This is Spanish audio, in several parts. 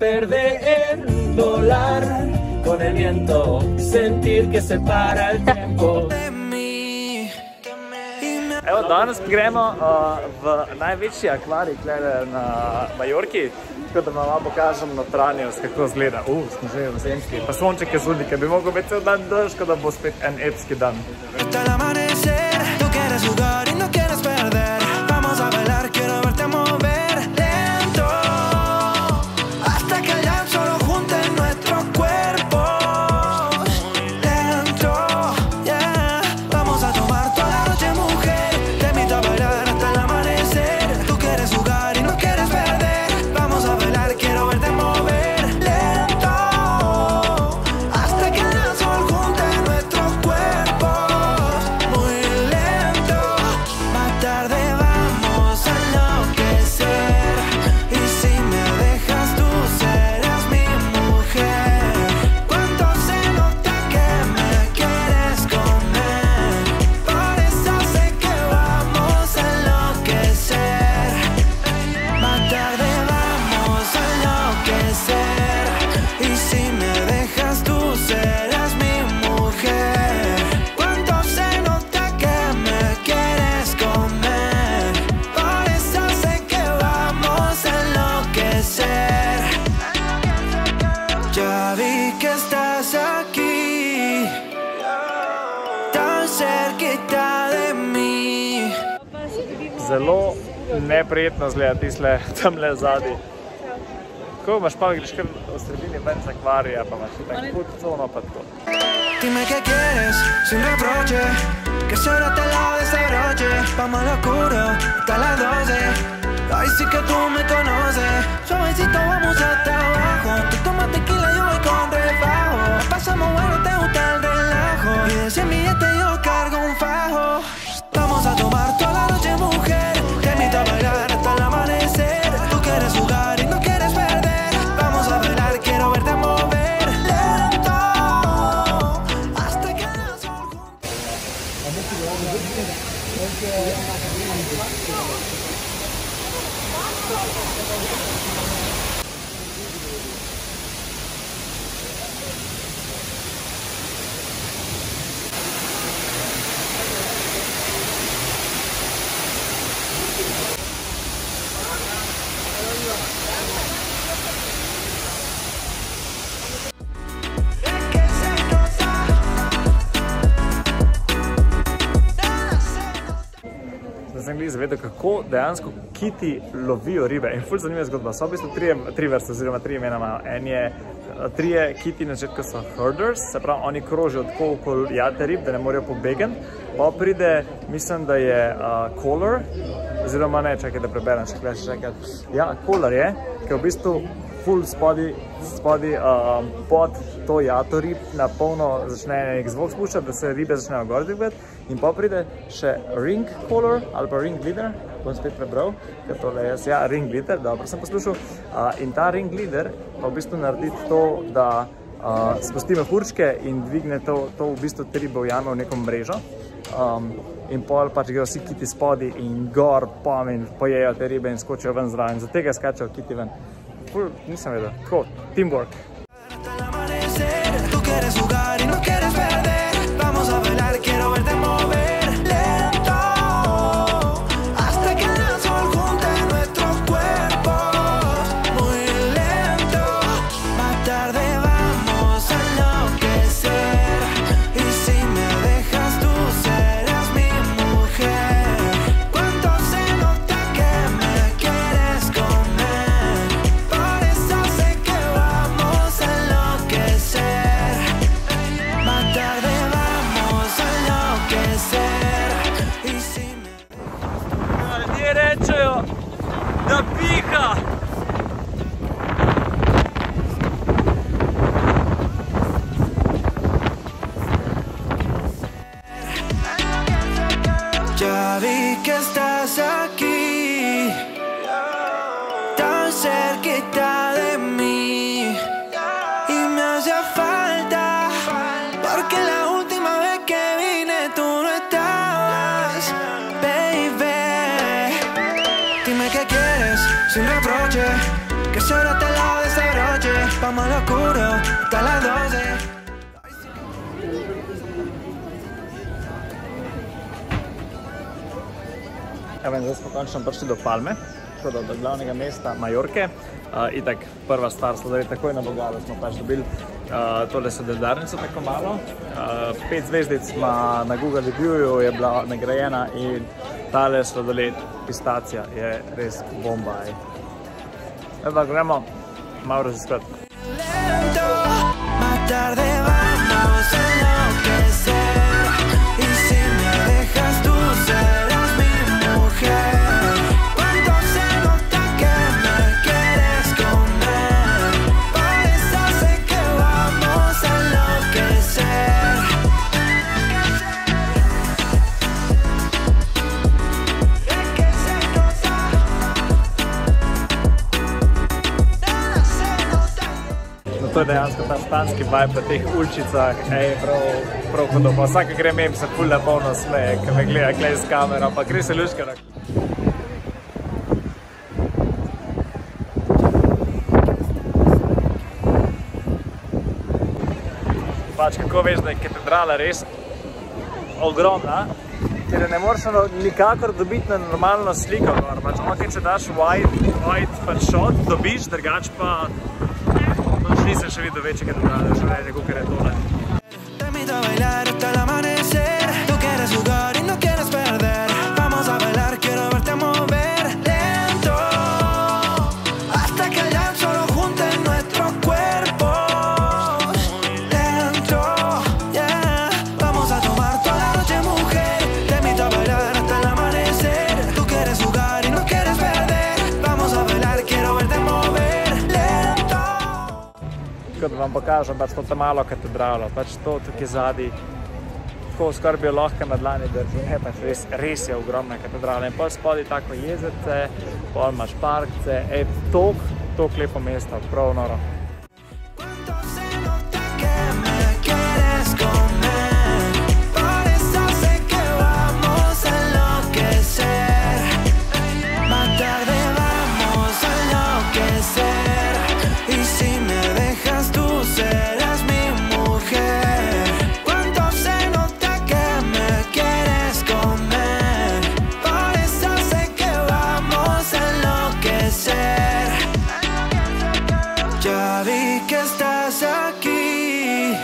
Perder, volar con el viento, sentir que se para el tiempo. Evo, danes gremo v največji akvarij tukaj na Majorki, tako da vam pokažem notranjost, kako izgleda. Smo že v Zemski, pa sonček je zunaj, ki bi mogel biti cel dan dež, da bo spet en epski dan. Zelo neprijetno zgleda tisle tamle zadnji. Ko imaš pa greš kar v sredini ven z akvarija, pa imaš tako food cono pa tako. Dime que quieres, sin reproche, que solo te lado de ese broche. Vamos al oscuro, hasta las 12. Ay, sí que tú me conoces. Suavecito vamos hasta abajo. Tú tomas tequila, yo voy con refajo. Pasamos bueno, te gusta el relajo. Y de 100 billetes yo cargo un fajo. Vamos a tomar toda la noche, mujer. Te invito a bailar hasta el amanecer. Tú quieres jugar y no quieres perder. Vamos a bailar, quiero verte mover lento hasta que el sol sem glih zavedel, kako dejansko kiti lovijo ribe. In ful zanimiva zgodba. So v bistvu tri vrste, oziroma tri imena imajo. Trije kiti na začetku so herders, se pravi, oni krožijo tako okoli jate rib, da ne morejo pobegati. Pa pride, mislim, da je kolar, oziroma ne, čakaj, da preberem, čakaj. Ja, kolar je, ki v bistvu ful spodi pod to jato rib na polno začne nek zvok spuščati, da se ribe začnejo gor dvigati. In pa pride še ring collar ali pa ring leader, bom spet prebral, ker tole jaz, ja, ring leader, dobro sem poslušal. In ta ring leader pa v bistvu naredi to, da spusti mehurčke in dvigne to v bistvu te ribe ujame v neko mrežo. In pol pač grejo vsi kiti spodi in gor in pojejo te ribe in skočijo ven zraven. Zato tega skačejo kiti ven. Nisem vedel. Tako, teamwork. Rečejo, da piha. Ya vi que estás aquí, tan cerquita de mí, y me hacía falta, porque la última vez que vine tú no estabas, baby. Dime qué quieres, sin reproche, que solo te lado de ese broche. vamos al oscuro hasta las 12. Zdaj smo končno prišli do Palme, do glavnega mesta Majorke. Itak prva stvar, sladari takoj na Bogalu smo pač dobili tole sadedarnico tako malo. 5 zvezdic ima na Google Reviewju, je bila nagrajena in tale sladoled pistacija je res bomba. Zdaj pa gremo malo raziskovati. To je dejansko ta španski vibe na teh uličicah, prav hudo. Pa vsake grem mem se ful napolno smeje, ko me gleda klej s kamero, pa gre se luškara. Pač kako veš, da je katedrala res ogromna, ker ne moreš nikakor dobiti na normalno sliko gor. Pač ok, če daš wide shot, dobiš, drugač pa nisem še videl večje katedrale, že reče, kukor je tole. Te invito a bailar hasta el amanecer. Tú quieres jugar y no quieres perder. Vamos a bailar, quiero verte mover lento hasta que el llanto solo junte nuestros cuerpos. Lento, yeah. Vamos a tomar toda la noche, mujer. Te invito a bailar hasta el amanecer. Tú quieres jugar y no quieres perder. Vamos a bailar, quiero verte mover. Da vam pokažem pač to malo katedralo, pač to tukaj zadnji, tako skoraj bi jo lahko na dlani držal, ne, pač res je ogromna katedrala in pol spodaj tako jezerce, pol imaš parkce, tok lepo mesto, prav noro. Ya vi que estás aquí,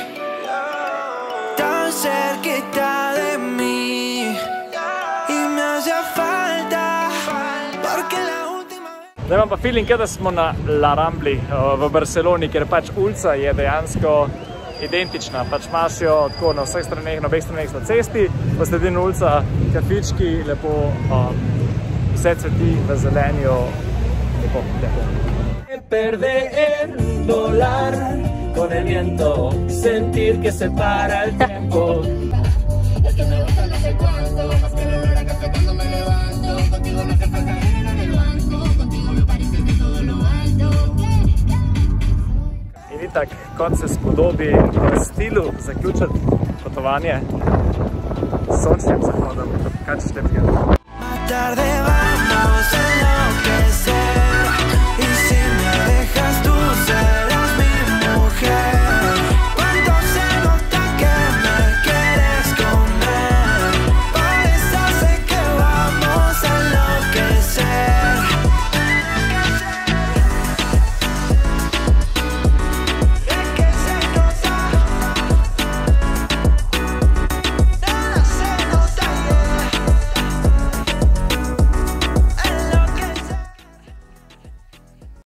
tan cerquita de mí, y me hacía falta, porque la última vez... Zdaj imam pa feeling, da smo na La Rambli v Barceloni, ker pač ulica je dejansko identična. Pač imaš jo tako na vseh straneh, na obeh straneh na cesti, pa sledina ulica, kafički, lepo vse cveti v zelenju, lepo. Perder, volar con el viento, sentir que se para el tiempo. Es que me gusta no sé cuánto, más que beber a café cuando me levanto. Contigo no hace falta ir en el banco, contigo me parece de todo lo alto. In itak, kot se spodobi v stilu zaključiti potovanje s sončnim zahodom, kaj češ lepega.